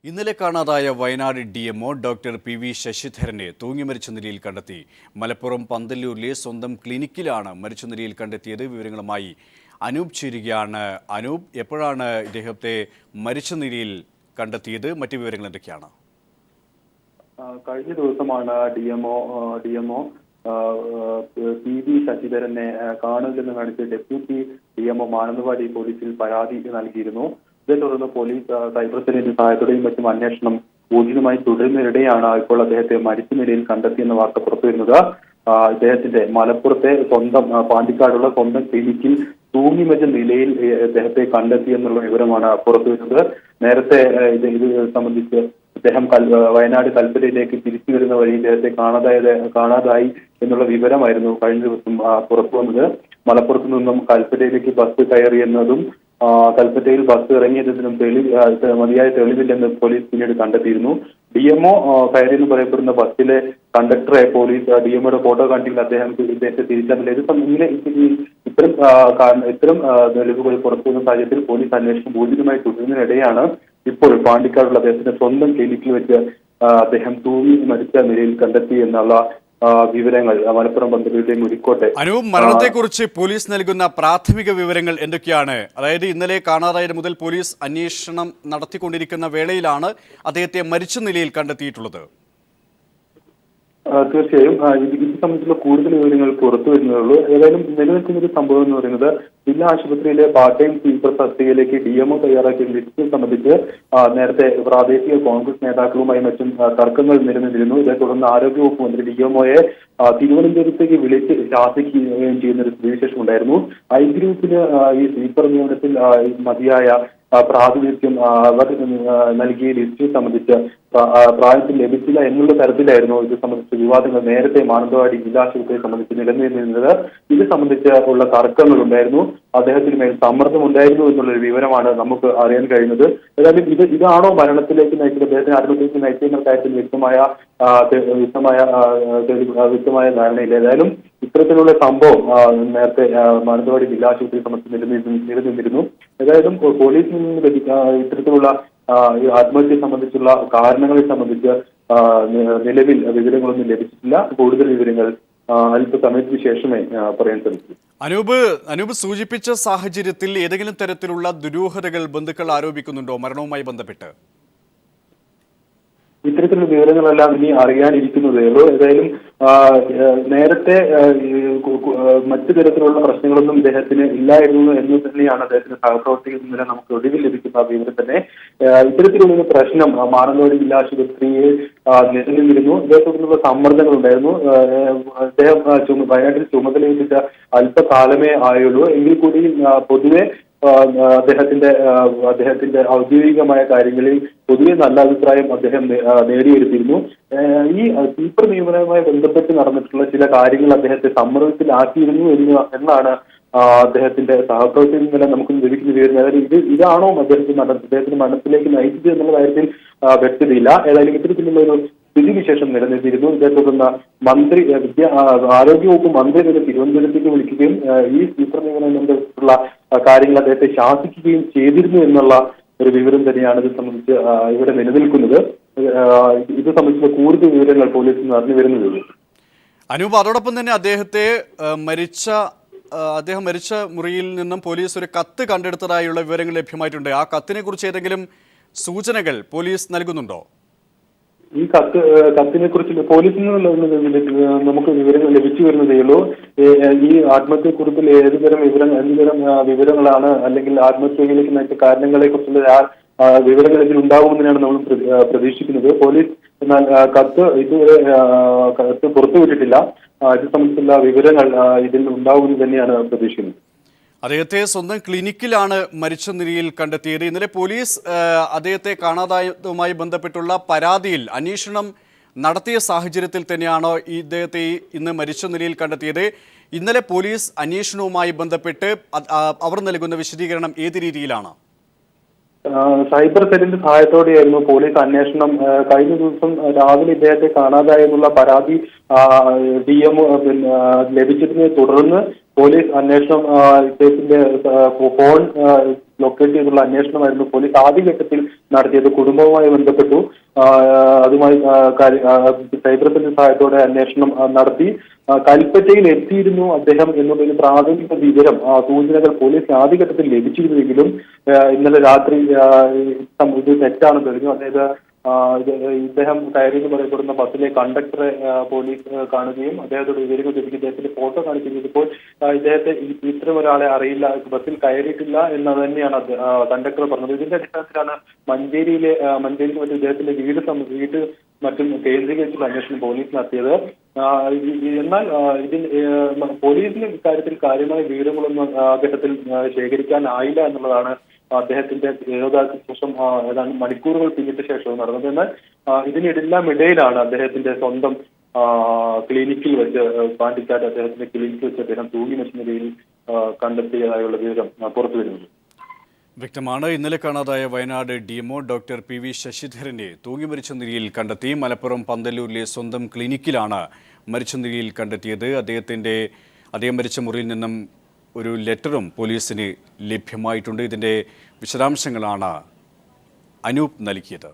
ഇന്നലെ കാണാതായ Wayanad DMO doctor PV ശശിധരനെ തൂങ്ങി മരിച്ച നിലയിൽ കണ്ടെത്തി. മലപ്പുറം പന്തല്ലൂരിലെ സ്വന്തം ക്ലിനിക്കിലാണ് മരിച്ച നിലയിൽ കണ്ടെത്തിയത്. വിവരങ്ങളുമായി അനൂപ് ചേരുകയാണ്. അനൂപ്, എപ്പോഴാണ് ഇദ്ദേഹത്തെ മരിച്ച നിലയിൽ കണ്ടെത്തിയത്? മറ്റു വിവരങ്ങൾ എന്തൊക്കെയാണ്? കഴിഞ്ഞ ദിവസമാണ് DMO PV ശശിധരനെ കാണുന്നില്ലെന്ന് കാണിച്ച് ഡെപ്യൂട്ടി DMO മാനന്തവാടി പോലീസിൽ പരാതി നൽകിയിരുന്നു. ഇതേ തുടർന്ന് പോലീസ് സൈബർ സെല്ലിന്റെ സഹായത്തോടെയും മറ്റും അന്വേഷണം ഊർജിതമായി തുടരുന്നതിനിടെയാണ് ഇപ്പോൾ അദ്ദേഹത്തെ മരിച്ച നിലയിൽ കണ്ടെത്തിയെന്ന വാർത്ത പുറത്തുവരുന്നത്. ഇദ്ദേഹത്തിന്റെ മലപ്പുറത്തെ സ്വന്തം പാണ്ടിക്കാടുള്ള സ്വന്തം ക്ലിനിക്കിൽ തൂങ്ങി മരിച്ച നിലയിൽ അദ്ദേഹത്തെ കണ്ടെത്തിയെന്നുള്ള വിവരമാണ് പുറത്തുവരുന്നത്. നേരത്തെ ഇത് സംബന്ധിച്ച് അദ്ദേഹം വയനാട് കൽപ്പറ്റയിലേക്ക് തിരിച്ചു വരുന്ന വഴി ഇദ്ദേഹത്തെ കാണാതായി എന്നുള്ള വിവരമായിരുന്നു കഴിഞ്ഞ ദിവസം പുറത്തു വന്നത്. മലപ്പുറത്ത് നിന്നും കൽപ്പറ്റയിലേക്ക് ബസ് കയറിയെന്നതും കൽപ്പറ്റയിൽ ബസ് ഇറങ്ങിയതിനും മതിയായ തെളിവില്ലെന്ന് പോലീസ് പിന്നീട് കണ്ടെത്തിയിരുന്നു. DMO കയറിയെന്ന് പറയപ്പെടുന്ന ബസ്സിലെ കണ്ടക്ടറെ പോലീസ് DMOയുടെ ഫോട്ടോ കണ്ടില്ല ഇദ്ദേഹത്തെ തിരിച്ചറിഞ്ഞില്ല. ഇത്തരം തെളിവുകൾ പുറത്തുവന്ന സാഹചര്യത്തിൽ പോലീസ് അന്വേഷണം ഊർജിതമായി തുടരുന്നതിനിടെയാണ് ഇപ്പോൾ പാണ്ടിക്കാടുള്ള അദ്ദേഹത്തിന്റെ സ്വന്തം ക്ലിനിക്കിൽ വെച്ച് അദ്ദേഹം തൂങ്ങി മരിച്ച നിലയിൽ കണ്ടെത്തി എന്നുള്ള വിവരങ്ങൾ മലപ്പുറം പന്തല്ലൂരിലെ മുരിക്കോട്ടെ. അനൂപ്, മരണത്തെക്കുറിച്ച് പോലീസ് നൽകുന്ന പ്രാഥമിക വിവരങ്ങൾ എന്തൊക്കെയാണ്? അതായത് ഇന്നലെ കാണാതായത് മുതൽ പോലീസ് അന്വേഷണം നടത്തിക്കൊണ്ടിരിക്കുന്ന വേളയിലാണ് അദ്ദേഹത്തെ മരിച്ച നിലയിൽ കണ്ടെത്തിയിട്ടുള്ളത്. തീർച്ചയായും ഇത് സംബന്ധിച്ചുള്ള കൂടുതൽ വിവരങ്ങൾ പുറത്തു വരുന്നതേ. ഏതായാലും നിലനിൽക്കുന്ന ഒരു സംഭവം എന്ന് പറയുന്നത് ജില്ലാ ആശുപത്രിയിലെ പാർട്ട് ടൈം സ്വീപ്പർ തസ്തികയിലേക്ക് DMO തയ്യാറാക്കിയ ലിസ്റ്റ് സംബന്ധിച്ച് നേരത്തെ പ്രാദേശിക കോൺഗ്രസ് നേതാക്കളുമായി മറ്റും തർക്കങ്ങൾ നിലനിന്നിരുന്നു. ഇതേ തുടർന്ന് ആരോഗ്യവകുപ്പ് മന്ത്രി DMOയെ തിരുവനന്തപുരത്തേക്ക് വിളിച്ച് ശാസിക്കുകയും ചെയ്യുന്ന ഒരു സ്ഥിതിവിശേഷം ഉണ്ടായിരുന്നു. ഐ ഗ്രൂപ്പിന് ഈ സ്വീപ്പർ നിയമനത്തിൽ മതിയായ പ്രാതിനിധ്യം അവർ നൽകിയ ലിസ്റ്റ് സംബന്ധിച്ച് പ്രായത്തിൽ ലഭിച്ചില്ല എന്നുള്ള തരത്തിലായിരുന്നു ഇത് സംബന്ധിച്ച വിവാദങ്ങൾ നേരത്തെ മാനന്തവാടി ജില്ലാ ആശുപത്രിയെ സംബന്ധിച്ച് നിലനിന്നിരുന്നത്. ഇത് സംബന്ധിച്ച് ഉള്ള തർക്കങ്ങൾ ഉണ്ടായിരുന്നു. അദ്ദേഹത്തിന് മേൽ സമ്മർദ്ദം ഉണ്ടായിരുന്നു എന്നുള്ളൊരു വിവരമാണ് നമുക്ക് അറിയാൻ കഴിയുന്നത്. ഏതായാലും ഇതാണോ മരണത്തിലേക്ക് നയിച്ചത്, അദ്ദേഹത്തിന് ആത്മഹത്യയിലേക്ക് നയിച്ചെന്ന കാര്യത്തിൽ വ്യക്തമായ ധാരണയില്ല. ഏതായാലും ഇത്തരത്തിലുള്ള സംഭവം നേരത്തെ മാനന്തവാടി ജില്ലാ ആശുപത്രിയെ സംബന്ധിച്ച് നിലനിന്നിരുന്നു. ഏതായാലും പോലീസിൽ നിന്ന് ഇത്തരത്തിലുള്ള ആത്മഹത്യയെ സംബന്ധിച്ചുള്ള കാരണങ്ങളെ സംബന്ധിച്ച് നിലവിൽ വിവരങ്ങളൊന്നും ലഭിച്ചിട്ടില്ല. കൂടുതൽ വിവരങ്ങൾ അല്പസമയത്തിന് ശേഷമേ പറയാൻ സാധിക്കൂ. അനൂപ് സൂചിപ്പിച്ച സാഹചര്യത്തിൽ ഏതെങ്കിലും തരത്തിലുള്ള ദുരൂഹതകൾ ബന്ധുക്കൾ ആരോപിക്കുന്നുണ്ടോ മരണവുമായി ബന്ധപ്പെട്ട്? ഇത്തരത്തിലുള്ള വിവരങ്ങളെല്ലാം ഇനി അറിയാനിരിക്കുന്നതേ ഉള്ളൂ. ഏതായാലും നേരത്തെ മറ്റു തരത്തിലുള്ള പ്രശ്നങ്ങളൊന്നും ഇദ്ദേഹത്തിന് ഇല്ലായിരുന്നു എന്ന് തന്നെയാണ് അദ്ദേഹത്തിന്റെ സഹപ്രവർത്തകരിൽ നിന്ന് നമുക്ക് ഒടുവിൽ ലഭിക്കുന്ന വിവരം തന്നെ. ഇത്തരത്തിലുള്ള പ്രശ്നം മാനന്തവാടി ജില്ലാ ആശുപത്രിയെ നിലനിന്നിരുന്നു. ഇതേ തുടർന്നുള്ള സമ്മർദ്ദങ്ങൾ ഉണ്ടായിരുന്നു. അദ്ദേഹം വയനാട്ടിൽ ചുമതലയേറ്റിട്ട് അല്പകാലമേ ആയുള്ളൂ. എങ്കിൽ കൂടി പൊതുവെ അദ്ദേഹത്തിന്റെ ഔദ്യോഗികമായ കാര്യങ്ങളിൽ പൊതുവെ നല്ല അഭിപ്രായം അദ്ദേഹം നേടിയെടുത്തിരുന്നു. ഈ സ്വീപ്പർ നിയമനവുമായി ബന്ധപ്പെട്ട് നടന്നിട്ടുള്ള ചില കാര്യങ്ങൾ അദ്ദേഹത്തെ സമ്മർദ്ദത്തിലാക്കിയിരുന്നു എന്നാണ് അദ്ദേഹത്തിന്റെ സഹപ്രവർത്തകരിൽ നിന്ന് നമുക്ക് ലഭിക്കുന്ന വിവരം. അതായത് ഇതാണോ അദ്ദേഹത്തിന്റെ മരണത്തിലേക്ക് നയിച്ചത് എന്നുള്ള കാര്യത്തിൽ വ്യക്തതയില്ല. ഏതായാലും ഇത്തരത്തിലുള്ള ഒരു സ്ഥിതിവിശേഷം നിലനിന്നിരുന്നു. ഇതേ തുടർന്ന് ആരോഗ്യവകുപ്പ് മന്ത്രി തന്നെ തിരുവനന്തപുരത്തേക്ക് വിളിക്കുകയും ഈ സ്വീപ്പർ നിയമനം ബന്ധപ്പെട്ടുള്ള കാര്യങ്ങൾ അദ്ദേഹത്തെ ശാസിക്കുകയും ചെയ്തിരുന്നു എന്നുള്ള ഒരു വിവരം തന്നെയാണ് ഇത് സംബന്ധിച്ച് ഇവിടെ നിലനിൽക്കുന്നത്. ഇത് സംബന്ധിച്ചുള്ള കൂടുതൽ വിവരങ്ങൾ പോലീസിൽ നിന്ന് അറിഞ്ഞു വരുന്നതേ. അനൂപ്, അതോടൊപ്പം തന്നെ അദ്ദേഹം മരിച്ച മുറിയിൽ നിന്നും പോലീസ് ഒരു കത്ത് കണ്ടെടുത്തതായുള്ള വിവരങ്ങൾ ലഭ്യമായിട്ടുണ്ട്. ആ കത്തിനെ കുറിച്ച് ഏതെങ്കിലും സൂചനകൾ പോലീസ് നൽകുന്നുണ്ടോ? ഈ കത്തിനെ കുറിച്ച് പോലീസിൽ നിന്ന് നമുക്ക് വിവരങ്ങൾ ലഭിച്ചു വരുന്നതേ ഉള്ളൂ. ഈ ആത്മഹത്യക്കുറിപ്പിൽ എന്തുതരം വിവരങ്ങളാണ് അല്ലെങ്കിൽ ആത്മഹത്യയിലേക്ക് നയിച്ച കാരണങ്ങളെ കുറിച്ചുള്ള വിവരങ്ങൾ ഇതിൽ ഉണ്ടാകുമെന്നാണ് നമ്മൾ പ്രതീക്ഷിക്കുന്നത്. പോലീസ് എന്നാൽ കത്ത് പുറത്തുവിട്ടിട്ടില്ല. ഇത് സംബന്ധിച്ചുള്ള വിവരങ്ങൾ ഇതിൽ ഉണ്ടാകുമെന്ന് തന്നെയാണ് പ്രതീക്ഷിക്കുന്നത്. അദ്ദേഹത്തെ സ്വന്തം ക്ലിനിക്കിലാണ് മരിച്ച നിലയിൽ കണ്ടെത്തിയത്. ഇന്നലെ പോലീസ് അദ്ദേഹത്തെ കാണാതായതുമായി ബന്ധപ്പെട്ടുള്ള പരാതിയിൽ അന്വേഷണം നടത്തിയ സാഹചര്യത്തിൽ തന്നെയാണോ ഇദ്ദേഹത്തെ ഇന്ന് മരിച്ച നിലയിൽ കണ്ടെത്തിയത്? ഇന്നലെ പോലീസ് അന്വേഷണവുമായി ബന്ധപ്പെട്ട് അവർ നൽകുന്ന വിശദീകരണം ഏത് രീതിയിലാണ്? സൈബർ സെല്ലിന്റെ സഹായത്തോടെയായിരുന്നു പോലീസ് അന്വേഷണം. കഴിഞ്ഞ ദിവസം രാവിലെ ഇദ്ദേഹത്തെ കാണാതായെന്നുള്ള പരാതി DMO ലഭിച്ചതിനെ തുടർന്ന് പോലീസ് അന്വേഷണം ഇദ്ദേഹത്തിന്റെ ഫോൺ ലൊക്കേറ്റ് ചെയ്തുള്ള അന്വേഷണമായിരുന്നു പോലീസ് ആദ്യഘട്ടത്തിൽ നടത്തിയത്. കുടുംബവുമായി ബന്ധപ്പെട്ടു, അതുമായി സൈബർ സെല്ലിന്റെ സഹായത്തോടെ അന്വേഷണം നടത്തി. കൽപ്പറ്റയിൽ എത്തിയിരുന്നു അദ്ദേഹം എന്നുള്ളൊരു പ്രാഥമിക വിവരം, സൂചനകൾ പോലീസിന് ആദ്യഘട്ടത്തിൽ ലഭിച്ചിരുന്നുവെങ്കിലും ഇന്നലെ രാത്രി ഇത് തെറ്റാണെന്ന് തെളിഞ്ഞു. അതായത് ഇദ്ദേഹം കയറിയെന്ന് പറയപ്പെടുന്ന ബസ്സിലെ കണ്ടക്ടറെ പോലീസ് കാണുകയും അദ്ദേഹത്തോട് വിവരങ്ങൾ ലഭിക്കും, ഇദ്ദേഹത്തിന്റെ ഫോട്ടോ കാണിക്കുകയും ചെയ്തപ്പോൾ ഇദ്ദേഹത്തെ ഇത്തരം ഒരാളെ അറിയില്ല, ബസ്സിൽ കയറിയിട്ടില്ല എന്ന് തന്നെയാണ് കണ്ടക്ടർ പറഞ്ഞത്. ഇതിന്റെ അടിസ്ഥാനത്തിലാണ് മഞ്ചേരിയിൽ മറ്റു ഇദ്ദേഹത്തിന്റെ വീട് മറ്റും കേന്ദ്രീകരിച്ചുള്ള അന്വേഷണം പോലീസ് നടത്തിയത്. എന്നാൽ പോലീസിന് ഇക്കാര്യത്തിൽ കാര്യമായ വിവരങ്ങളൊന്നും ഘട്ടത്തിൽ ശേഖരിക്കാനായില്ല എന്നുള്ളതാണ് അദ്ദേഹത്തിന്റെ ദേഹദാനത്തിന് ശേഷം ഏതാണ്ട് മണിക്കൂറുകൾ പിന്നിട്ട ശേഷം നടന്നത്. എന്നാൽ ഇതിനെല്ലാം ഇടയിലാണ് അദ്ദേഹത്തിന്റെ സ്വന്തം ക്ലിനിക്കിൽ വെച്ച്, പാണ്ടിക്കാട് അദ്ദേഹത്തിന്റെ ക്ലിനിക്കിൽ വെച്ച് അദ്ദേഹം തൂങ്ങി മരിച്ച നിലയിൽ കണ്ടെത്തിയതായുള്ള വിവരം പുറത്തു വരുന്നത്. വ്യക്തമാണ്. ഇന്നലെ കാണാതായ വയനാട് DMO ഡോക്ടർ PV ശശിധരനെ തൂങ്ങി മരിച്ച നിലയിൽ കണ്ടെത്തി. മലപ്പുറം പന്തല്ലൂരിലെ സ്വന്തം ക്ലിനിക്കിലാണ് മരിച്ച നിലയിൽ കണ്ടെത്തിയത്. അദ്ദേഹം മരിച്ച മുറിയിൽ നിന്നും ഒരു ലെറ്ററും പോലീസിന് ലഭ്യമായിട്ടുണ്ട്. ഇതിൻ്റെ വിശദാംശങ്ങളാണ് അനൂപ് നൽകിയത്.